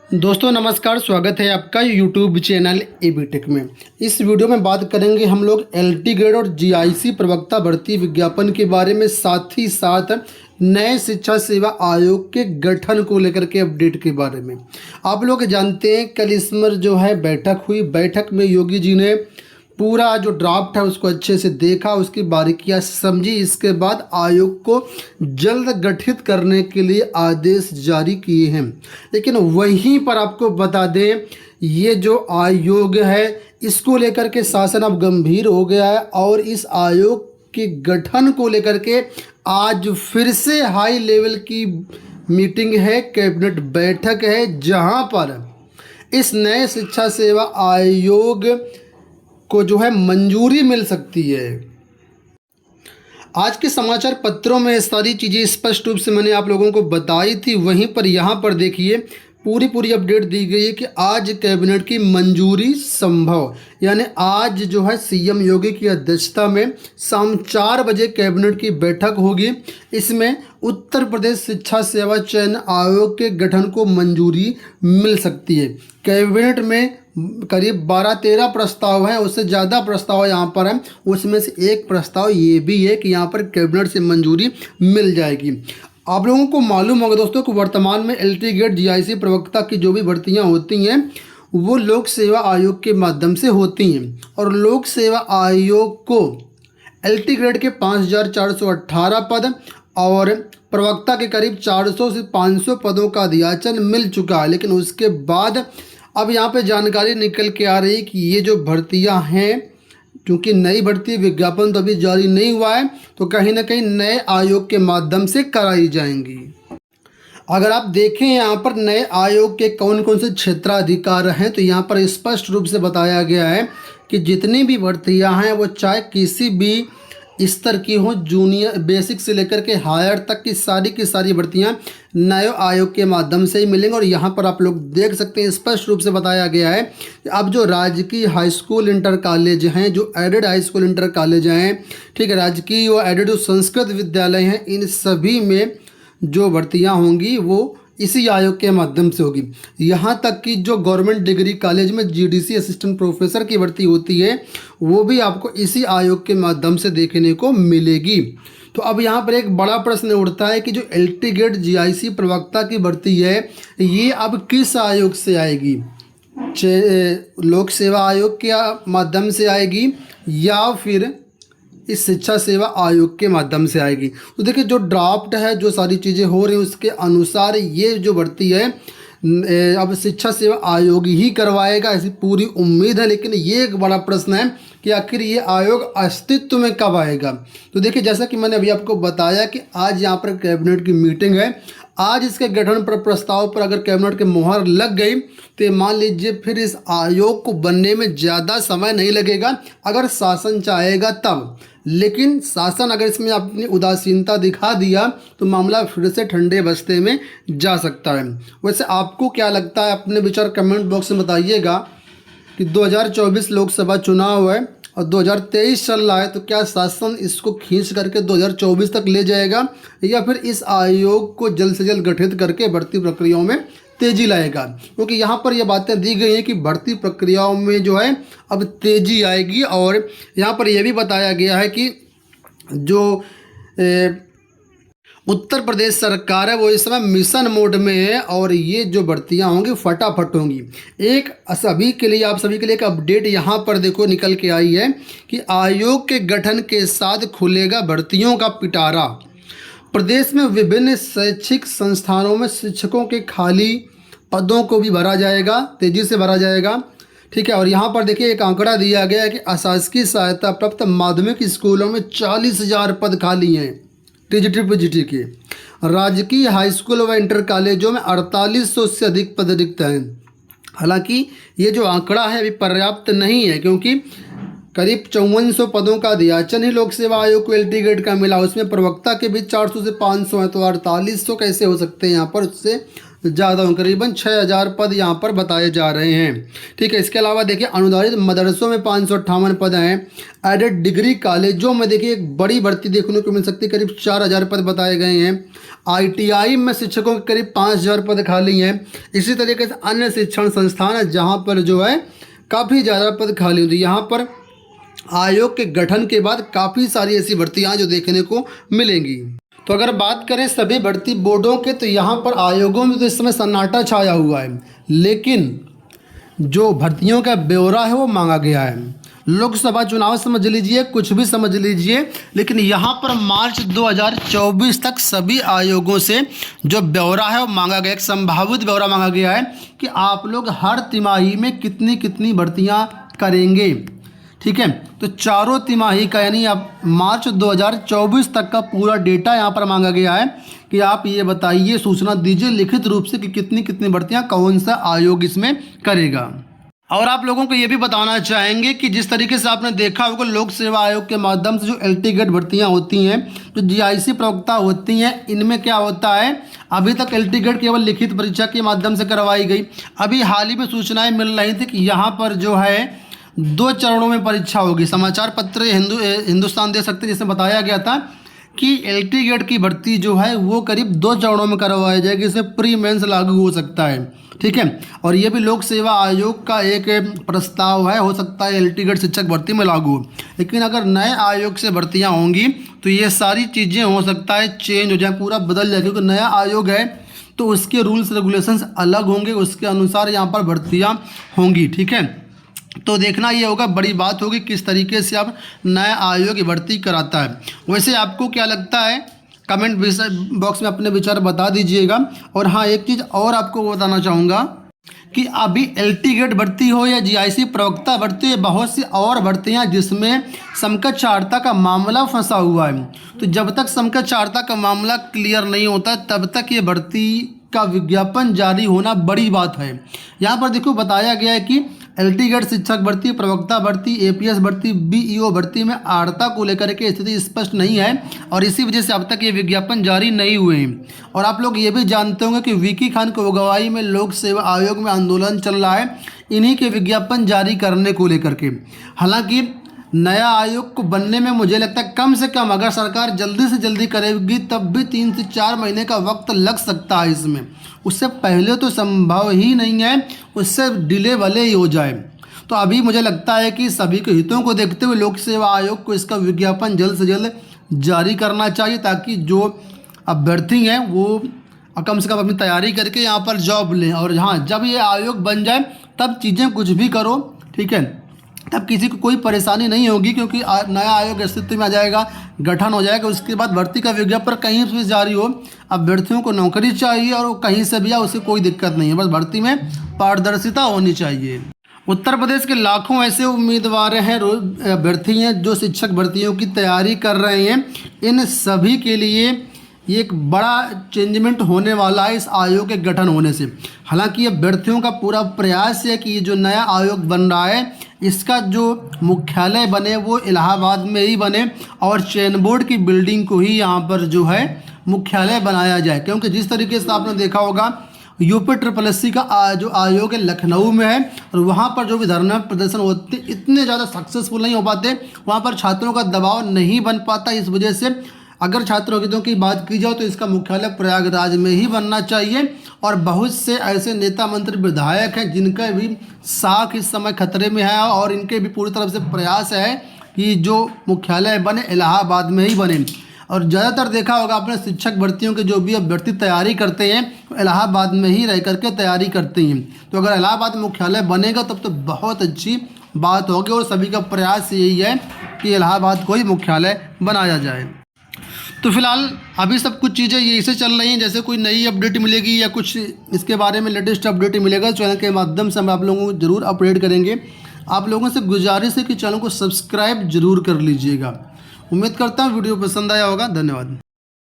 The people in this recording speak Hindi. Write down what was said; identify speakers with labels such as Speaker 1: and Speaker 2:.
Speaker 1: दोस्तों नमस्कार, स्वागत है आपका यूट्यूब चैनल एबीटेक में। इस वीडियो में बात करेंगे हम लोग एलटी ग्रेड और जीआईसी प्रवक्ता भर्ती विज्ञापन के बारे में, साथ ही साथ नए शिक्षा सेवा आयोग के गठन को लेकर के अपडेट के बारे में। आप लोग जानते हैं कल इसमें जो है बैठक हुई। बैठक में योगी जी ने पूरा जो ड्राफ्ट है उसको अच्छे से देखा, उसकी बारीकियां समझी। इसके बाद आयोग को जल्द गठित करने के लिए आदेश जारी किए हैं। लेकिन वहीं पर आपको बता दें, ये जो आयोग है इसको लेकर के शासन अब गंभीर हो गया है और इस आयोग के गठन को लेकर के आज फिर से हाई लेवल की मीटिंग है, कैबिनेट बैठक है, जहां पर इस नए शिक्षा सेवा आयोग को जो है मंजूरी मिल सकती है। आज के समाचार पत्रों में सारी चीज़ें स्पष्ट रूप से मैंने आप लोगों को बताई थी। वहीं पर यहाँ पर देखिए पूरी अपडेट दी गई है कि आज कैबिनेट की मंजूरी संभव, यानी आज जो है सीएम योगी की अध्यक्षता में शाम 4 बजे कैबिनेट की बैठक होगी। इसमें उत्तर प्रदेश शिक्षा सेवा चयन आयोग के गठन को मंजूरी मिल सकती है। कैबिनेट में करीब 12-13 प्रस्ताव हैं, उससे ज़्यादा प्रस्ताव यहाँ पर हैं। उसमें से एक प्रस्ताव ये भी है कि यहाँ पर कैबिनेट से मंजूरी मिल जाएगी। आप लोगों को मालूम होगा दोस्तों कि वर्तमान में एलटी ग्रेड जीआईसी प्रवक्ता की जो भी भर्तियाँ होती हैं वो लोक सेवा आयोग के माध्यम से होती हैं, और लोक सेवा आयोग को एलटी ग्रेड के 5418 पद और प्रवक्ता के करीब 400 से 500 पदों का अध्याचन मिल चुका है। लेकिन उसके बाद अब यहाँ पे जानकारी निकल के आ रही कि ये जो भर्तियाँ हैं, क्योंकि नई भर्ती विज्ञापन तो अभी जारी नहीं हुआ है, तो कहीं ना कहीं नए आयोग के माध्यम से कराई जाएंगी। अगर आप देखें यहाँ पर नए आयोग के कौन कौन से क्षेत्राधिकार हैं, तो यहाँ पर स्पष्ट रूप से बताया गया है कि जितनी भी भर्तियाँ हैं वो चाहे किसी भी स्तर की हो, जूनियर बेसिक से लेकर के हायर तक की सारी भर्तियां नए आयोग के माध्यम से ही मिलेंगी। और यहाँ पर आप लोग देख सकते हैं स्पष्ट रूप से बताया गया है कि अब जो राजकीय हाई स्कूल इंटर कॉलेज हैं, जो aided high school inter college हैं, ठीक है, राजकीय व एडेड जो संस्कृत विद्यालय हैं, इन सभी में जो भर्तियाँ होंगी वो इसी आयोग के माध्यम से होगी। यहाँ तक कि जो गवर्नमेंट डिग्री कॉलेज में जीडीसी असिस्टेंट प्रोफेसर की भर्ती होती है वो भी आपको इसी आयोग के माध्यम से देखने को मिलेगी। तो अब यहाँ पर एक बड़ा प्रश्न उठता है कि जो एलटी ग्रेड जीआईसी प्रवक्ता की भर्ती है ये अब किस आयोग से आएगी? लोक सेवा आयोग के माध्यम से आएगी या फिर इस शिक्षा सेवा आयोग के माध्यम से आएगी? तो देखिए जो ड्राफ्ट है, जो सारी चीज़ें हो रही हैं उसके अनुसार ये जो भर्ती है अब शिक्षा सेवा आयोग ही करवाएगा, ऐसी पूरी उम्मीद है। लेकिन ये एक बड़ा प्रश्न है कि आखिर ये आयोग अस्तित्व में कब आएगा। तो देखिए जैसा कि मैंने अभी आपको बताया कि आज यहाँ पर कैबिनेट की मीटिंग है। आज इसके गठन पर प्रस्ताव पर अगर कैबिनेट के मुहर लग गई तो मान लीजिए फिर इस आयोग को बनने में ज़्यादा समय नहीं लगेगा, अगर शासन चाहेगा तब। लेकिन शासन अगर इसमें अपनी उदासीनता दिखा दिया तो मामला फिर से ठंडे बस्ते में जा सकता है। वैसे आपको क्या लगता है, अपने विचार कमेंट बॉक्स में बताइएगा कि 2024 लोकसभा चुनाव है और 2023 चल रहा है, तो क्या शासन इसको खींच करके 2024 तक ले जाएगा या फिर इस आयोग को जल्द से जल्द गठित करके भर्ती प्रक्रियाओं में तेज़ी लाएगा? क्योंकि यहाँ पर ये बातें दी गई हैं कि भर्ती प्रक्रियाओं में जो है अब तेज़ी आएगी। और यहाँ पर यह भी बताया गया है कि जो उत्तर प्रदेश सरकार है वो इस समय मिशन मोड में है और ये जो भर्तियां होंगी फटाफट होंगी। एक सभी के लिए, आप सभी के लिए एक अपडेट यहाँ पर देखो निकल के आई है कि आयोग के गठन के साथ खुलेगा भर्तियों का पिटारा। प्रदेश में विभिन्न शैक्षिक संस्थानों में शिक्षकों के खाली पदों को भी भरा जाएगा, तेज़ी से भरा जाएगा, ठीक है। और यहाँ पर देखिए एक आंकड़ा दिया गया है कि अशासकीय सहायता प्राप्त माध्यमिक स्कूलों में 40,000 पद खाली हैं टीजीटी के। राजकीय हाई स्कूल व इंटर कॉलेजों में 4800 से अधिक पद रिक्त हैं। हालांकि ये जो आंकड़ा है अभी पर्याप्त नहीं है, क्योंकि करीब 5400 पदों का अध्याचन ही लोक सेवा आयोग को एलटी ग्रेड का मिला। उसमें प्रवक्ता के भी 400 से 500 हैं, तो 4800 कैसे हो सकते हैं यहाँ पर? उससे ज़्यादा होंगे, करीबन 6000 पद यहाँ पर बताए जा रहे हैं। ठीक है, इसके अलावा देखिए अनुदानित मदरसों में 558 पद हैं। एडेड डिग्री कॉलेजों में देखिए एक बड़ी भर्ती देखने को मिल सकती है, करीब 4000 पद बताए गए हैं। ITI में शिक्षकों के करीब 5000 पद खाली हैं। इसी तरीके से अन्य शिक्षण संस्थान है जहाँ पर जो है काफ़ी ज़्यादा पद खाली होती है। यहाँ पर आयोग के गठन के बाद काफ़ी सारी ऐसी भर्तियाँ जो देखने को मिलेंगी। तो अगर बात करें सभी भर्ती बोर्डों के, तो यहाँ पर आयोगों में तो इस समय सन्नाटा छाया हुआ है, लेकिन जो भर्तियों का ब्यौरा है वो मांगा गया है। लोकसभा चुनाव समझ लीजिए, कुछ भी समझ लीजिए, लेकिन यहाँ पर मार्च 2024 तक सभी आयोगों से जो ब्यौरा है वो मांगा गया, एक संभावित ब्यौरा मांगा गया है कि आप लोग हर तिमाही में कितनी कितनी भर्तियाँ करेंगे। ठीक है, तो चारों तिमाही का यानी अब मार्च 2024 तक का पूरा डेटा यहाँ पर मांगा गया है कि आप ये बताइए, सूचना दीजिए लिखित रूप से कि कितनी कितनी भर्तियाँ कौन सा आयोग इसमें करेगा। और आप लोगों को ये भी बताना चाहेंगे कि जिस तरीके से आपने देखा होगा लोक सेवा आयोग के माध्यम से जो LT गेट भर्तियाँ होती हैं, जो GIC प्रवक्ता होती हैं, इनमें क्या होता है, अभी तक LT गेट केवल लिखित परीक्षा के माध्यम से करवाई गई। अभी हाल ही में सूचनाएं मिल रही थी कि यहाँ पर जो है 2 चरणों में परीक्षा होगी। समाचार पत्र हिंदुस्तान दे सकते हैं, जिसमें बताया गया था कि LT गेट की भर्ती जो है वो करीब 2 चरणों में करवाई जाएगी। इसमें प्री मेंस लागू हो सकता है। ठीक है, और ये भी लोक सेवा आयोग का एक प्रस्ताव है, हो सकता है LT गेट शिक्षक भर्ती में लागू हो। लेकिन अगर नए आयोग से भर्तियाँ होंगी तो ये सारी चीज़ें हो सकता है चेंज हो जाए, पूरा बदल जाए, क्योंकि नया आयोग है तो उसके रूल्स रेगुलेशंस अलग होंगे, उसके अनुसार यहाँ पर भर्तियाँ होंगी। ठीक है, तो देखना ये होगा, बड़ी बात होगी किस तरीके से आप नया आयोग की भर्ती कराता है। वैसे आपको क्या लगता है, कमेंट बॉक्स में अपने विचार बता दीजिएगा। और हाँ, एक चीज़ और आपको बताना चाहूँगा कि अभी LT गेट भर्ती हो या GIC प्रवक्ता भर्ती हो, बहुत सी और भर्तियाँ जिसमें समकक्षार्हता का मामला फंसा हुआ है। तो जब तक समकक्षार्हता का मामला क्लियर नहीं होता तब तक ये भर्ती का विज्ञापन जारी होना बड़ी बात है। यहाँ पर देखो बताया गया है कि LT गेट शिक्षक भर्ती, प्रवक्ता भर्ती, APS भर्ती, BEO भर्ती में आर्हता को लेकर के स्थिति स्पष्ट नहीं है और इसी वजह से अब तक ये विज्ञापन जारी नहीं हुए हैं। और आप लोग ये भी जानते होंगे कि विकी खान की अगुवाई में लोक सेवा आयोग में आंदोलन चल रहा है इन्हीं के विज्ञापन जारी करने को लेकर के। हालांकि नया आयोग को बनने में मुझे लगता है कम से कम अगर सरकार जल्दी से जल्दी करेगी तब भी 3 से 4 महीने का वक्त लग सकता है इसमें। उससे पहले तो संभव ही नहीं है, उससे डिले भले ही हो जाए। तो अभी मुझे लगता है कि सभी के हितों को देखते हुए लोक सेवा आयोग को इसका विज्ञापन जल्द से जल्द जारी करना चाहिए, ताकि जो अभ्यर्थी हैं वो कम से कम अपनी तैयारी करके यहाँ पर जॉब लें। और हाँ, जब ये आयोग बन जाए तब चीज़ें कुछ भी करो, ठीक है, तब किसी को कोई परेशानी नहीं होगी, क्योंकि नया आयोग अस्तित्व में आ जाएगा, गठन हो जाएगा। उसके बाद भर्ती का विज्ञापन कहीं से जारी हो, अभ्यर्थियों को नौकरी चाहिए और वो कहीं से भी आए उससे कोई दिक्कत नहीं है, बस भर्ती में पारदर्शिता होनी चाहिए। उत्तर प्रदेश के लाखों ऐसे उम्मीदवार हैं, अभ्यर्थी हैं जो शिक्षक भर्तियों की तैयारी कर रहे हैं। इन सभी के लिए ये एक बड़ा चेंजमेंट होने वाला है इस आयोग के गठन होने से। हालांकि अभ्यर्थियों का पूरा प्रयास है कि ये जो नया आयोग बन रहा है इसका जो मुख्यालय बने वो इलाहाबाद में ही बने और चयन बोर्ड की बिल्डिंग को ही यहाँ पर जो है मुख्यालय बनाया जाए। क्योंकि जिस तरीके से आपने देखा होगा UPSSC का जो आयोग है लखनऊ में है और वहाँ पर जो भी धरना प्रदर्शन होते इतने ज़्यादा सक्सेसफुल नहीं हो पाते, वहाँ पर छात्रों का दबाव नहीं बन पाता। इस वजह से अगर छात्रों हितों की बात की जाए तो इसका मुख्यालय प्रयागराज में ही बनना चाहिए। और बहुत से ऐसे नेता मंत्री विधायक हैं जिनका भी साख इस समय खतरे में है और इनके भी पूरी तरफ से प्रयास है कि जो मुख्यालय बने इलाहाबाद में ही बने। और ज़्यादातर देखा होगा आपने शिक्षक भर्तियों के जो भी अभ्यर्थी तैयारी करते हैं तो इलाहाबाद में ही रह करके तैयारी करते हैं। तो अगर इलाहाबाद मुख्यालय बनेगा तब तो बहुत अच्छी बात होगी और सभी का प्रयास यही है कि इलाहाबाद को ही मुख्यालय बनाया जाए। तो फिलहाल अभी सब कुछ चीज़ें यही से चल रही हैं। जैसे कोई नई अपडेट मिलेगी या कुछ इसके बारे में लेटेस्ट अपडेट मिलेगा चैनल के माध्यम से हम आप लोगों को ज़रूर अपडेट करेंगे। आप लोगों से गुजारिश है कि चैनल को सब्सक्राइब जरूर कर लीजिएगा। उम्मीद करता हूँ वीडियो पसंद आया होगा। धन्यवाद।